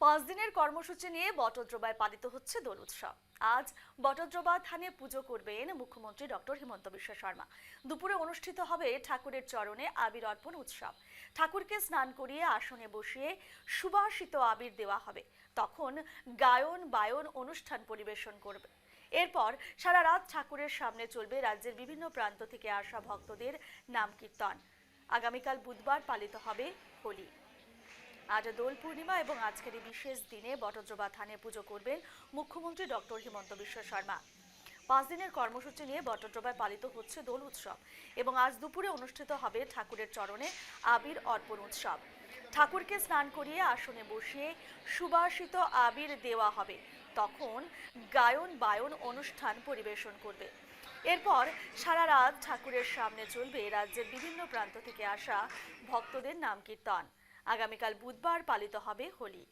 5 দিনের কর্মসূচি নিয়ে বটদ্রবায় পালিত হচ্ছে দোল উৎসব। আজ বটদ্রবা থানে পুজো করবেন মুখ্যমন্ত্রী ডক্টর হিমন্ত বিশ্ব শর্মা। দুপুরে অনুষ্ঠিত হবে ঠাকুরের চরণে আবির অর্পণ উৎসব। ঠাকুরকে স্নান করিয়ে আসনে বসিয়ে সুবাসিত আবির দেওয়া হবে। তখন গায়ন বায়ন অনুষ্ঠান পরিবেশন করবে। এরপর সারা রাত ঠাকুরের সামনে চলবে রাজ্যের বিভিন্ন প্রান্ত থেকে আসা ভক্তদের নাম কীর্তন। আগামীকাল বুধবার পালিত হবে হোলি। আজ দোল পূর্ণিমা এবং আজকের এই বিশেষ দিনে বটদ্রবা থানে পুজো করবেন মুখ্যমন্ত্রী ডক্টর হিমন্ত বিশ্ব শর্মা। 5 দিনের কর্মসূচি নিয়ে বটদ্রবায় পালিত হচ্ছে দোল উৎসব এবং আজ দুপুরে অনুষ্ঠিত হবে ঠাকুরের চরণে আবির অর্পণ উৎসব। ঠাকুরকে স্নান করিয়ে আসনে বসিয়ে সুবাসিত আবির দেওয়া হবে। তখন গায়ন বায়ন অনুষ্ঠান পরিবেশন করবে। এরপর সারা রাত ঠাকুরের সামনে চলবে রাজ্যের বিভিন্ন প্রান্ত থেকে আসা ভক্তদের নাম কীর্তন। আগামীকাল বুধবার পালিত হবে হোলি।